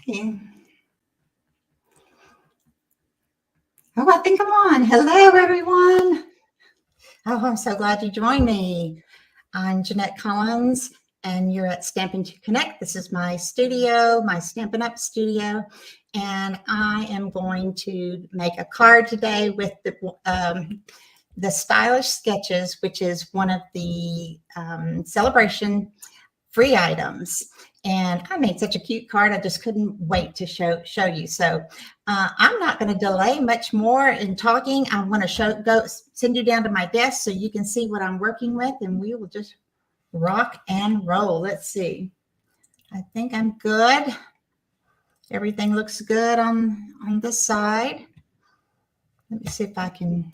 Okay. Oh, I think I'm on. Hello, everyone. Oh, I'm so glad you joined me. I'm Jeanette Collins, and you're at Stampin' to Connect. This is my studio, my Stampin' Up studio, and I am going to make a card today with the Stylish Sketches, which is one of the Sale-a-bration free items. And I made such a cute card. I just couldn't wait to show you. So I'm not going to delay much more in talking. I want to send you down to my desk so you can see what I'm working with, and we will just rock and roll. Let's see. I think I'm good. Everything looks good on this side. Let me see if I can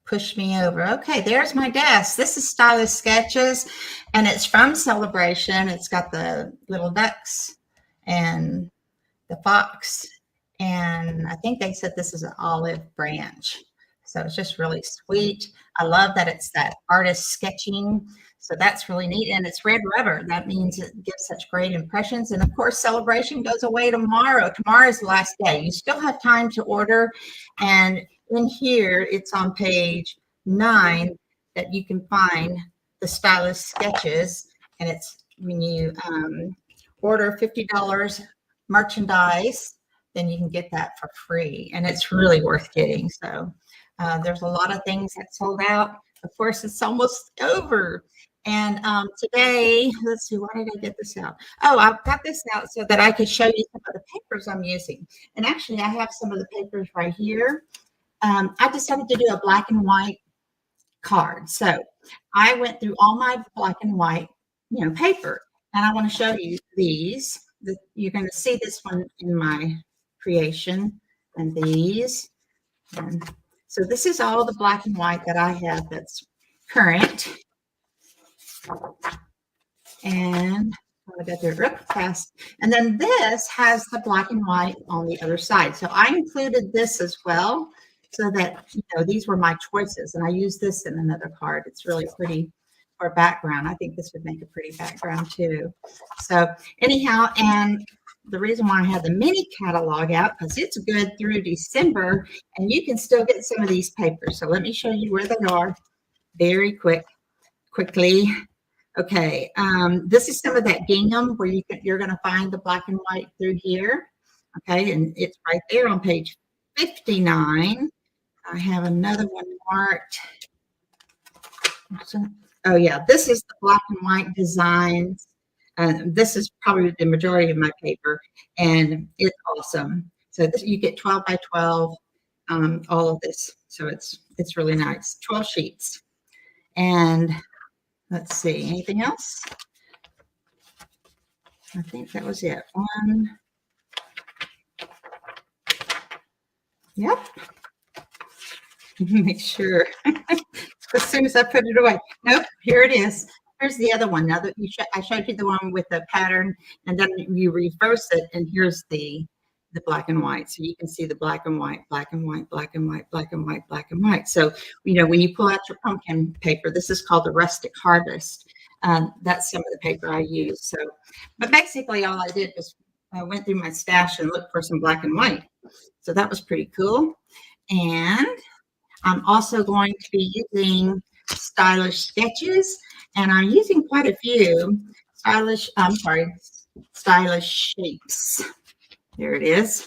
push me over. Okay, there's my desk. This is Stylish Sketches, and it's from Sale-a-bration. It's got the little ducks and the fox, and I think they said this is an olive branch. So it's just really sweet. I love that it's that artist sketching. So that's really neat. And it's red rubber. That means it gives such great impressions. And of course, Sale-a-bration goes away tomorrow. Tomorrow is the last day. You still have time to order. And in here, it's on page 9 that you can find the Stylish Sketches. And it's when you order $50 merchandise, then you can get that for free. And it's really worth getting. So there's a lot of things that sold out. Of course, it's almost over. And today, let's see, why did I get this out? Oh, I've got this out so that I could show you some of the papers I'm using. And actually, I have some of the papers right here. I decided to do a black and white card. So I went through all my black and white, paper. And I want to show you these. You're going to see this one in my creation and these. And so this is all the black and white that I have that's current. And I got there real fast. And then this has the black and white on the other side. So I included this as well so that, these were my choices. And I used this in another card. It's really pretty for background. I think this would make a pretty background too. So anyhow, and the reason why I have the mini catalog out, because it's good through December, and you can still get some of these papers. So let me show you where they are very quickly. Okay, this is some of that gingham where you're going to find the black and white through here. Okay, and it's right there on page 59. I have another one marked. Oh yeah, this is the black and white designs. This is probably the majority of my paper, and it's awesome. So you get 12 by 12, all of this. So it's really nice. 12 sheets. And let's see, anything else? I think that was it. One. Yep. Make sure. As soon as I put it away. Nope, here it is. Here's the other one. Now that I showed you the one with the pattern, and then you reverse it, and here's the black and white. So you can see the black and white, black and white, black and white, black and white, black and white. So, when you pull out your pumpkin paper, this is called the Rustic Harvest. That's some of the paper I use. So, but basically all I did was I went through my stash and looked for some black and white. So that was pretty cool. And I'm also going to be using Stylish Sketches, and I'm using quite a few Stylish Shapes. There it is.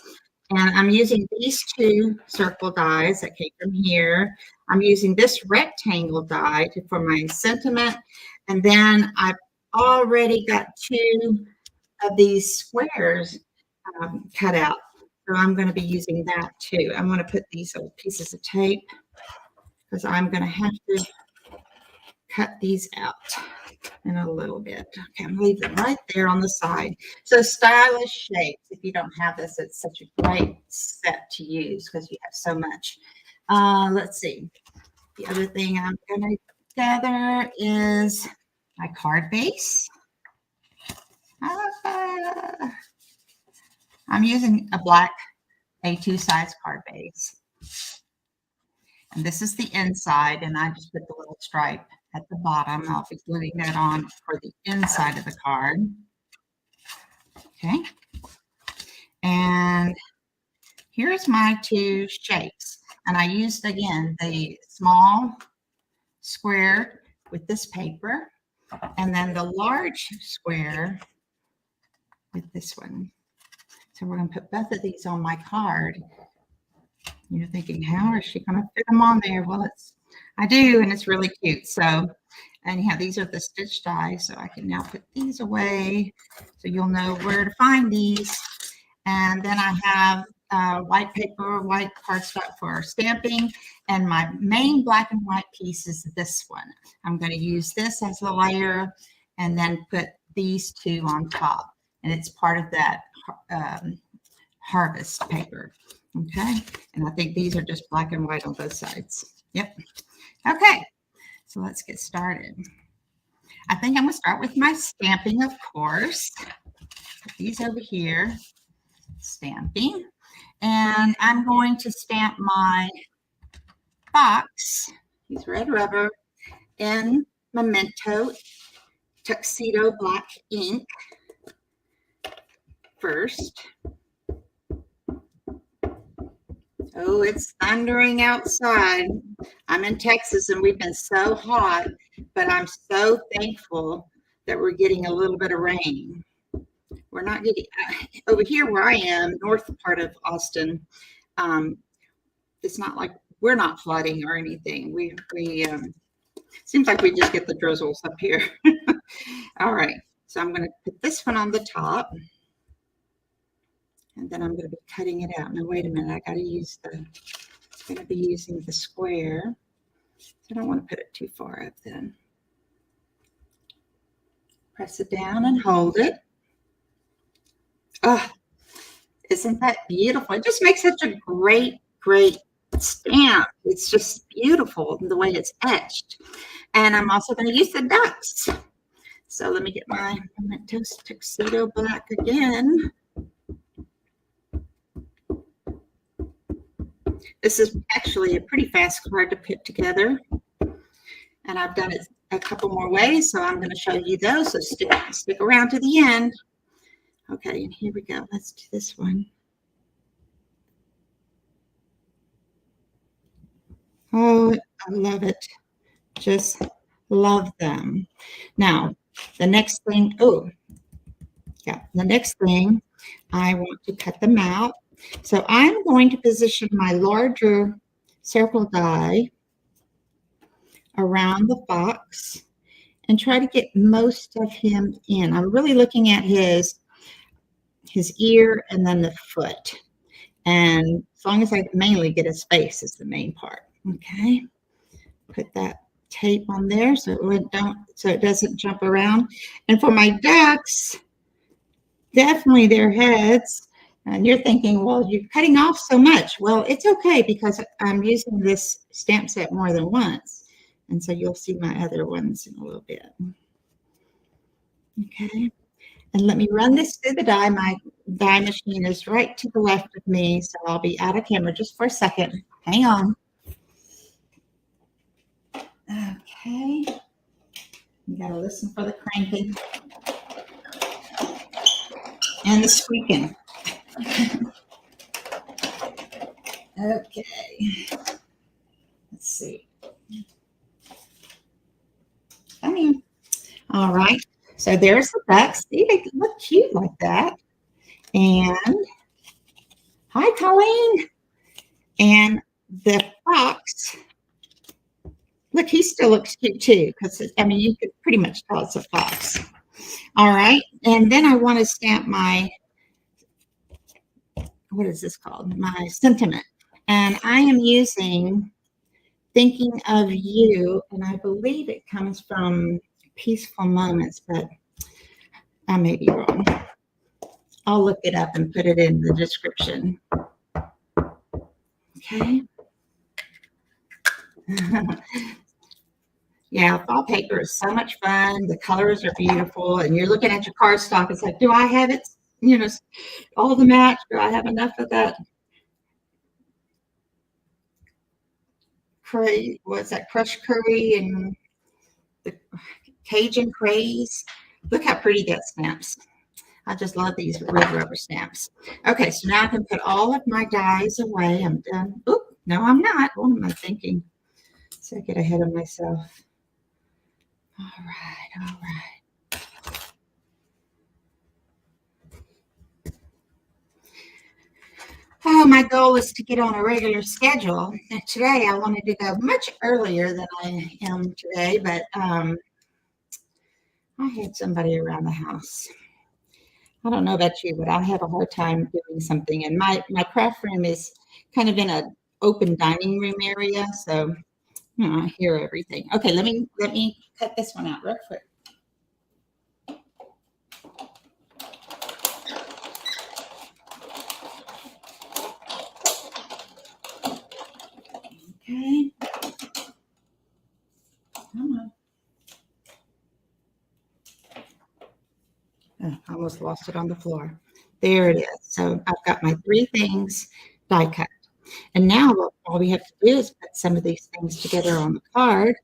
And I'm using these 2 circle dies that came from here. I'm using this rectangle die for my sentiment. And then I've already got 2 of these squares cut out. So I'm going to be using that too. I'm going to put these little pieces of tape because I'm going to have to cut these out in a little bit. Okay, I'm leaving them right there on the side. So Stylish Shapes. If you don't have this, it's such a great set to use because you have so much. Let's see. The other thing I'm going to gather is my card base. I'm using a black A2 size card base. And this is the inside, and I just put the little stripe at the bottom. I'll be gluing that on for the inside of the card. Okay. here's my two shapes. And I used, again, the small square with this paper, and then the large square with this one. So we're going to put both of these on my card. You're thinking, how is she going to fit them on there? Well, I do, and it's really cute. So, anyhow, these are the stitch dies, so I can now put these away so you'll know where to find these. And then I have white paper, white cardstock for stamping, and my main black and white piece is this one. I'm going to use this as a layer and then put these two on top, and it's part of that harvest paper. Okay, and I think these are just black and white on both sides. Yep. Okay, so let's get started. I think I'm going to start with my stamping, of course. Put these over here, stamping. And I'm going to stamp my box, use red rubber, in Memento Tuxedo Black ink first. Oh, it's thundering outside. I'm in Texas and we've been so hot, but I'm so thankful that we're getting a little bit of rain. We're not getting, over here where I am, north part of Austin, it's not like we're not flooding or anything. We seems like we just get the drizzles up here. All right, so I'm going to put this one on the top. And then I'm going to be cutting it out. Now, wait a minute. I got to use I'm going to be using the square. So I don't want to put it too far up then. Press it down and hold it. Oh, isn't that beautiful? It just makes such a great, great stamp. It's just beautiful the way it's etched. And I'm also going to use the ducks. So let me get my Memento Tuxedo Black again. This is actually a pretty fast card to put together, and I've done it a couple more ways, so I'm going to show you those, so stick around to the end. Okay, and here we go. Let's do this one. Oh, I love it. Just love them. Now, the next thing, the next thing, I want to cut them out. So I'm going to position my larger circle die around the fox and try to get most of him in. I'm really looking at his ear and then the foot. And as long as I mainly get his face is the main part. Okay. Put that tape on there so it doesn't jump around. And for my ducks, definitely their heads. And you're thinking, well, you're cutting off so much. Well, it's okay because I'm using this stamp set more than once. And so you'll see my other ones in a little bit. Okay. And let me run this through the die. My die machine is right to the left of me, so I'll be out of camera just for a second. Hang on. Okay. You got to listen for the cranking and the squeaking. Okay, let's see. Come in. All right, so there's the ducks. See, they look cute like that. And hi, Colleen. And the fox, look, he still looks cute too, because I mean, you could pretty much tell it's a fox. All right, and then I want to stamp my, what is this called? My sentiment. And I am using Thinking of You, and I believe it comes from Peaceful Moments, but I may be wrong. I'll look it up and put it in the description. Okay. Yeah, fall paper is so much fun. The colors are beautiful, and you're looking at your cardstock. It's like, do I have it? You know, all the match. Do I have enough of that? Curry, what's that? Crushed curry and the Cajun craze. Look how pretty that stamps. I just love these red rubber stamps. Okay, so now I can put all of my dies away. I'm done. Oop, no, I'm not. What am I thinking? So I get ahead of myself. All right, all right. Oh, my goal is to get on a regular schedule. And today I wanted to go much earlier than I am today, but I had somebody around the house. I don't know about you, but I have a hard time doing something. And my craft room is kind of in an open dining room area, so I hear everything. Okay, let me cut this one out real quick. Okay. Come on. Oh, I almost lost it on the floor. There it is. So I've got my 3 things die cut. And now all we have to do is put some of these things together on the card.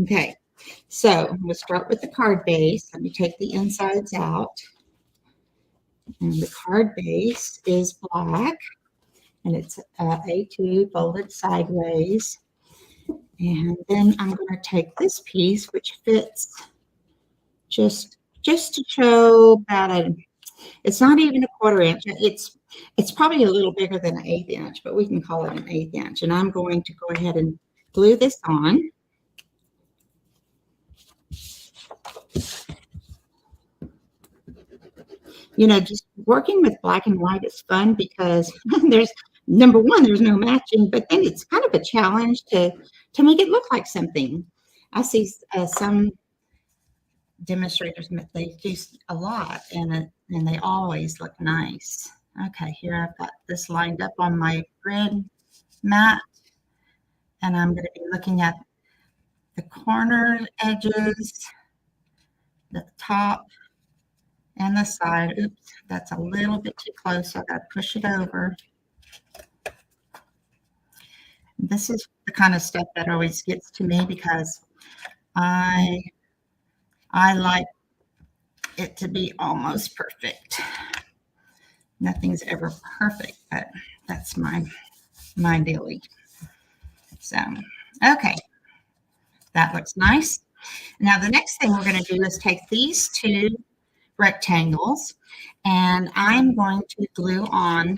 Okay, so we'll start with the card base. Let me take the insides out. And the card base is black, and it's A2 folded sideways. And then I'm going to take this piece, which fits just to show about it's not even a 1/4 inch. It's probably a little bigger than an 1/8 inch, but we can call it an 1/8 inch. And I'm going to go ahead and glue this on. Just working with black and white is fun because there's number one, there's no matching, but then it's kind of a challenge to make it look like something. I see some demonstrators, they do a lot, and they always look nice. Okay, here I've got this lined up on my grid mat, and I'm going to be looking at the corner edges, the top, and the side. Oops, that's a little bit too close, so I got to push it over. This is the kind of stuff that always gets to me because I like it to be almost perfect. Nothing's ever perfect, but that's my daily. So, okay, that looks nice. Now the next thing we're going to do is take these 2 rectangles, and I'm going to glue on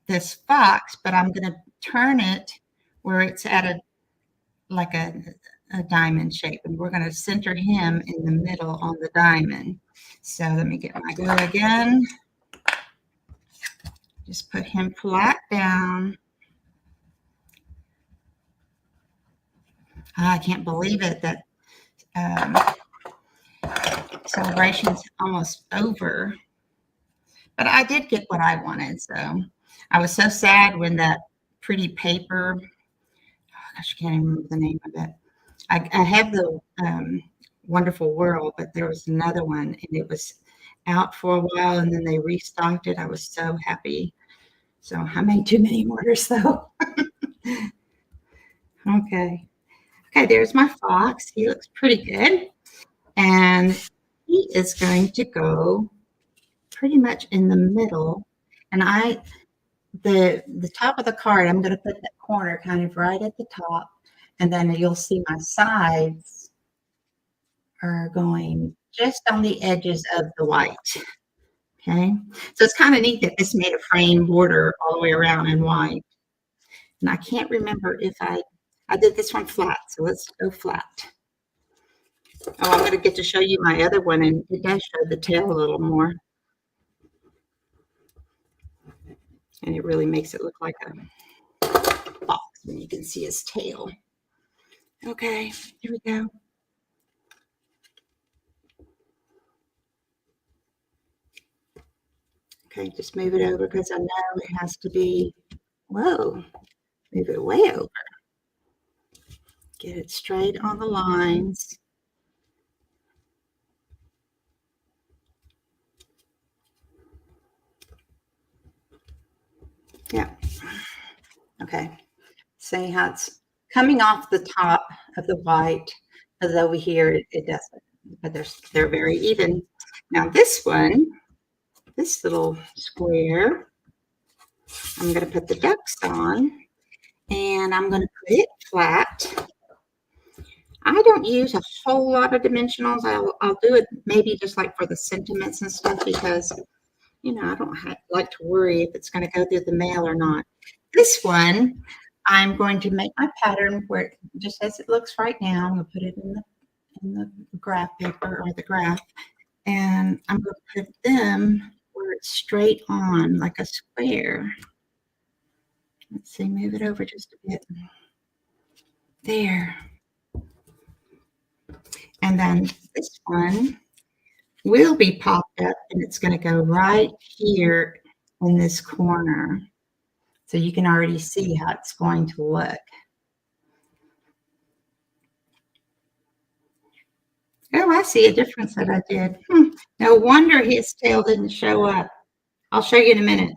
this fox, but I'm going to turn it where it's at like a diamond shape, and we're going to center him in the middle on the diamond. So let me get my glue again. Just put him flat down. I can't believe it that Celebration's almost over, but I did get what I wanted. So I was so sad when that pretty paper, oh gosh, I can't even remember the name of it. I have the Wonderful World, but there was another one, and it was out for a while, and then they restocked it. I was so happy. So I made too many orders, though. Okay, there's my fox. He looks pretty good, and he is going to go pretty much in the middle. And the top of the card, I'm going to put that corner kind of right at the top, and then you'll see my sides are going just on the edges of the white. Okay, so it's kind of neat that this made a frame border all the way around in white. And I can't remember if I did this one flat, so let's go flat. Oh, I'm going to get to show you my other one, and it does show the tail a little more. And it really makes it look like a fox when you can see his tail. Okay, here we go. Okay, just move it over because I know it has to be, whoa, move it way over. Get it straight on the lines. Yeah. Okay. See how it's coming off the top of the white, as over here it doesn't, but they're very even. Now this one, this little square, I'm going to put the ducks on, and I'm going to put it flat. I don't use a whole lot of dimensionals. I'll do it maybe just like for the sentiments and stuff, because, you know, I don't like to worry if it's going to go through the mail or not. This one, I'm going to make my pattern where just as it looks right now. I'm going to put it in the graph paper or the graph, and I'm going to put them where it's straight on like a square. Let's see, move it over just a bit. There. And then this one will be popped up, and it's going to go right here in this corner. So you can already see how it's going to look. Oh, I see a difference that I did. No wonder his tail didn't show up. I'll show you in a minute.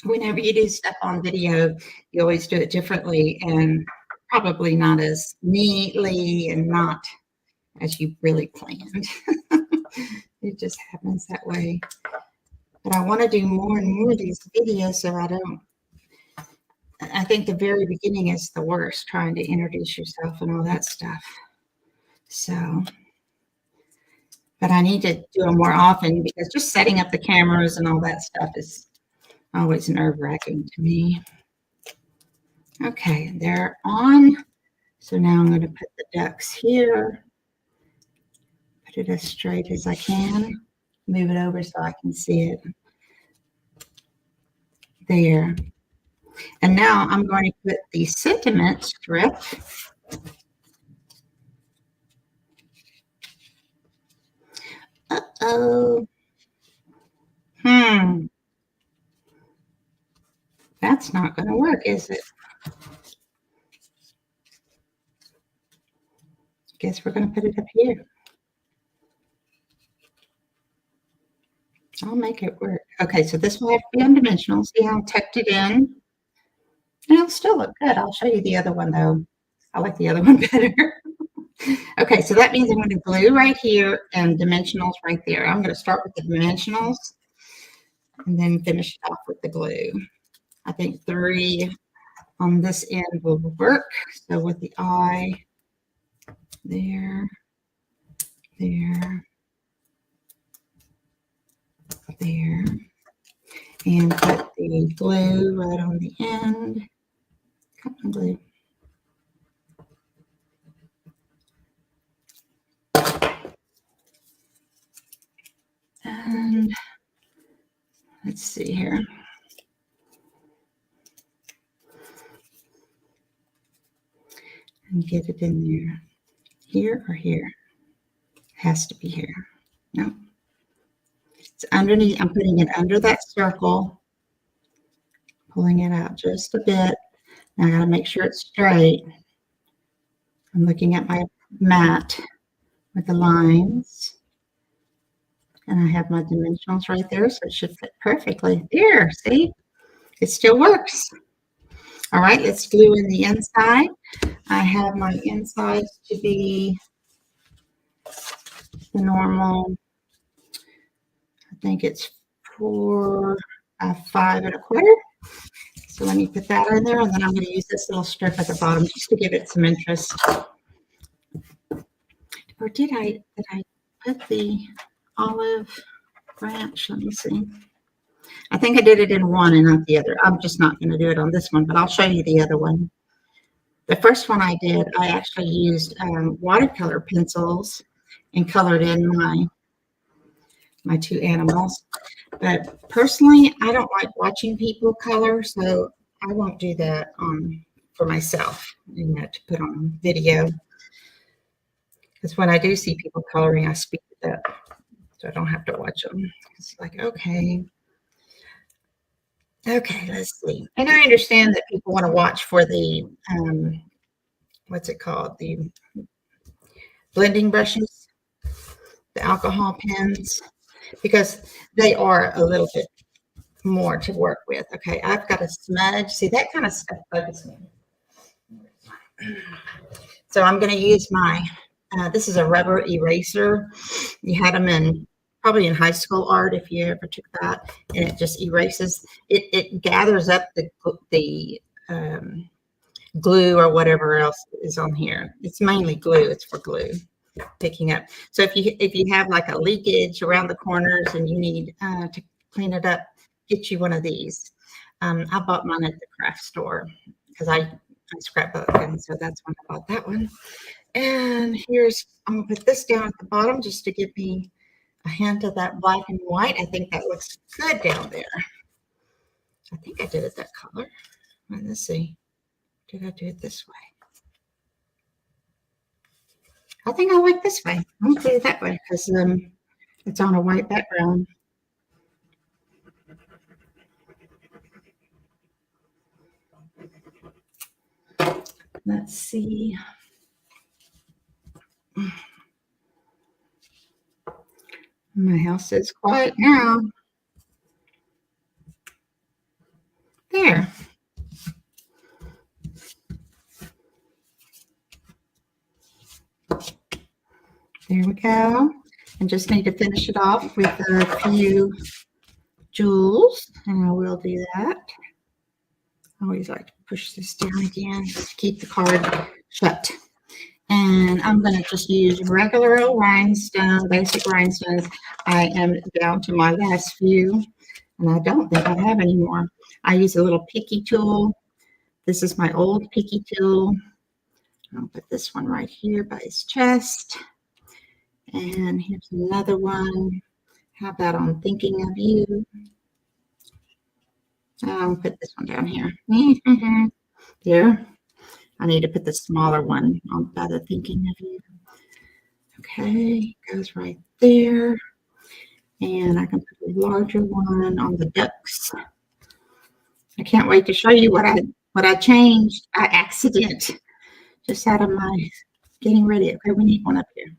Whenever you do stuff on video, you always do it differently and probably not as neatly and not as you really planned. It just happens that way. But I want to do more and more of these videos so I think the very beginning is the worst, trying to introduce yourself and all that stuff. So, but I need to do them more often, because just setting up the cameras and all that stuff is always nerve-wracking to me. Okay, they're on. So now I'm going to put the ducks here. Put it as straight as I can. Move it over so I can see it. There. And now I'm going to put the sentiment strip That's not going to work, is it? Guess we're going to put it up here. I'll make it work. Okay, so this will have to be undimensional. See how I tucked it in? It'll still look good. I'll show you the other one, though. I like the other one better. Okay, so that means I'm going to glue right here and dimensionals right there. I'm going to start with the dimensionals and then finish it off with the glue. I think 3 on this end will work. So with the eye, there, there, there, and put the glue right on the end. Come on, glue. And let's see here. And get it in there. Here or here? Has to be here. No. It's underneath. I'm putting it under that circle. Pulling it out just a bit. Now I got to make sure it's straight. I'm looking at my mat with the lines. And I have my dimensionals right there, so it should fit perfectly. There, see? It still works. All right, let's glue in the inside. I have my insides to be the normal, I think it's 4, 5 1/4. So let me put that in there, and then I'm going to use this little strip at the bottom just to give it some interest. Or did I put the olive branch? Let me see. I think I did it in one and not the other. I'm just not going to do it on this one, but I'll show you the other one. The first one I did, I actually used watercolor pencils and colored in my 2 animals. But personally, I don't like watching people color, so I won't do that for myself, you know, to put on video. Because when I do see people coloring, I speed it up, so I don't have to watch them. It's like, okay. Okay, let's see. And I understand that people want to watch for the, what's it called? The blending brushes, the alcohol pens, because they are a little bit more to work with. Okay, I've got a smudge. See, that kind of stuff bugs me. So I'm going to use my This is a rubber eraser. You had them probably in high school art if you ever took that, and it just erases. It gathers up the glue or whatever else is on here. It's mainly glue. It's for glue picking up. So if you have like a leakage around the corners and you need to clean it up, get you one of these. I bought mine at the craft store because I scrapbook, and so that's when I bought that one. And I'm gonna put this down at the bottom just to give me a hint of that black and white. I think that looks good down there. I think I did it that color. Let's see. Did I do it this way? I think I like this way. I'm gonna do it that way because it's on a white background. Let's see. My house is quiet now. There. There we go. And just need to finish it off with a few jewels, and I will do that. I always like to push this down again to keep the card shut. And I'm going to just use regular old rhinestone, basic rhinestones. I am down to my last few, and I don't think I have any more. I use a little picky tool. This is my old picky tool. I'll put this one right here by his chest. And here's another one. How about on Thinking of You? I'll put this one down here. There. I need to put the smaller one on by the Thinking of You. Okay, goes right there. And I can put a larger one on the ducks. I can't wait to show you what I changed. I accident just out of my getting ready. Okay, we need one up here.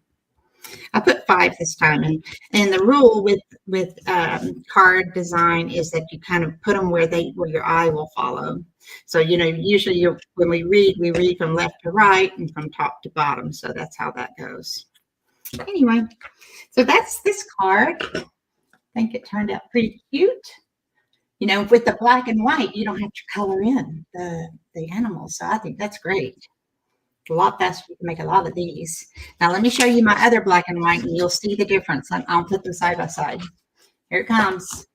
I put 5 this time, and the rule with card design is that you kind of put them where your eye will follow. So usually when we read from left to right and from top to bottom. So that's how that goes. Anyway, so that's this card. I think it turned out pretty cute. With the black and white, you don't have to color in the animals. So I think that's great. A lot faster. You can make a lot of these. Now let me show you my other black and white, and you'll see the difference. I'll put them side by side. Here it comes.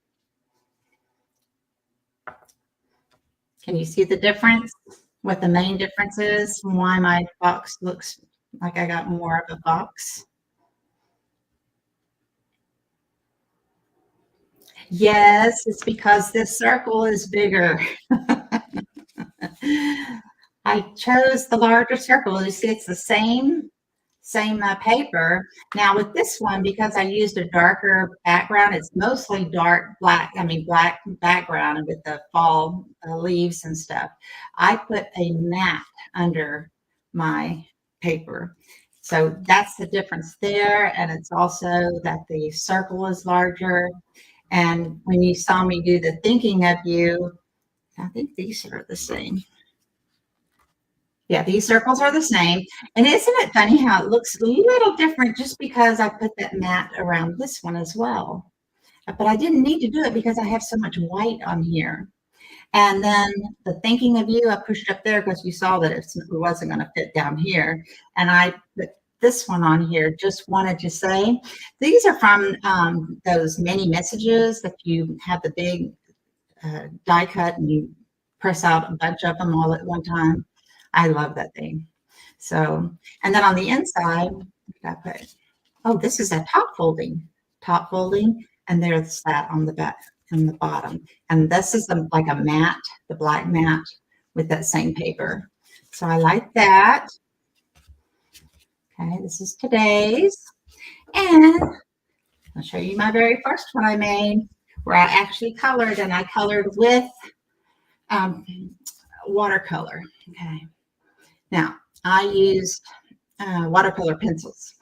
Can you see the difference? What the main difference is? Why my box looks like I got more of a box? Yes, it's because this circle is bigger. I chose the larger circle. You see, it's the same paper. Now with this one, because I used a darker background, it's mostly dark black, black background with the fall leaves and stuff. I put a matte under my paper. So that's the difference there. And it's also that the circle is larger. And when you saw me do the Thinking of You, I think these are the same. Yeah, these circles are the same. And isn't it funny how it looks a little different just because I put that matte around this one as well? But I didn't need to do it because I have so much white on here. And then the Thinking of You, I pushed up there because you saw that it wasn't going to fit down here. And I put this one on here, just wanted to say. These are from those mini messages that you have the big die cut and you press out a bunch of them all at one time. I love that thing. So, and then on the inside, I put, oh, this is a top folding, and there's that on the back and the bottom. And this is like a matte, the black matte with that same paper. So I like that. Okay, this is today's. And I'll show you my very first one I made where I actually colored, and I colored with watercolor. Okay. Now, I used watercolor pencils.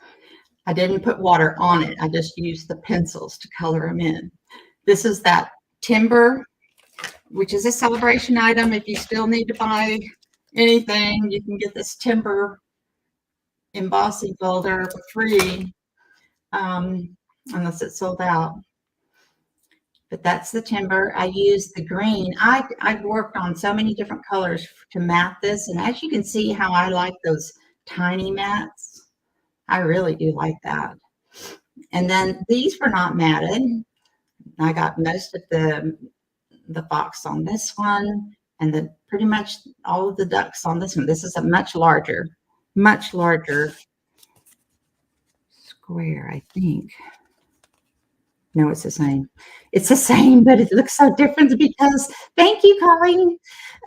I didn't put water on it. I just used the pencils to color them in. This is that timber, which is a celebration item. If you still need to buy anything, you can get this timber embossing folder for free, unless it's sold out. But that's the timber. I use the green. I've worked on so many different colors to mat this. And as you can see how I like those tiny mats. I really do like that. And then these were not matted. I got most of the fox on this one, and pretty much all of the ducks on this one. This is a much larger square, I think. No, it's the same. It's the same, but it looks so different because, thank you, Colleen.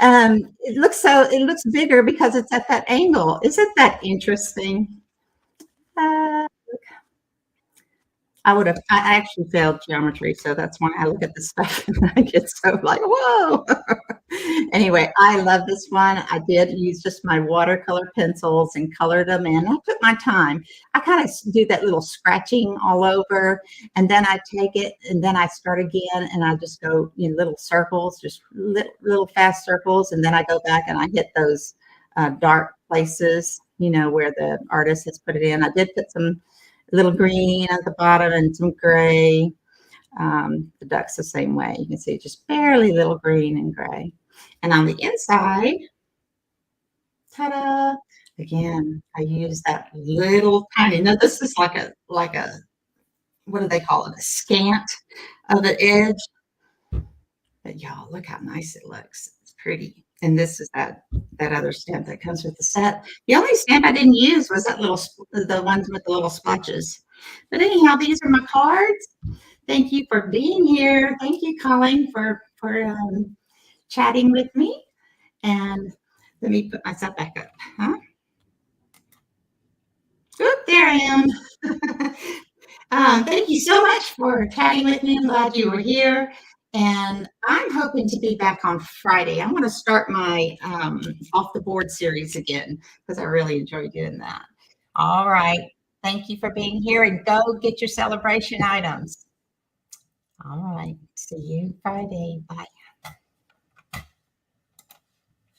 It looks bigger because it's at that angle. Isn't that interesting? I actually failed geometry, so that's why I look at this stuff and I get so like, whoa. Anyway, I love this one. I did use just my watercolor pencils and colored them in. I took my time. I kind of do that little scratching all over, and then I take it and then I start again, and I just go in little circles, just little fast circles, and then I go back and I hit those dark places, where the artist has put it in. I did put some little green at the bottom and some gray. The duck's the same way. You can see just barely little green and gray. And on the inside, ta-da! Again, I use that little tiny. Now this is like a what do they call it? A scant of the edge. But y'all, look how nice it looks. It's pretty. And this is that other stamp that comes with the set. The only stamp I didn't use was the ones with the little splotches. But anyhow, these are my cards. Thank you for being here. Thank you, Colleen, for chatting with me. And let me put myself back up. Oop, there I am. Thank you so much for chatting with me. I'm glad you were here. And I'm hoping to be back on Friday. I'm going to start my off the board series again because I really enjoy doing that. All right. Thank you for being here, and go get your celebration items. All right. See you Friday. Bye.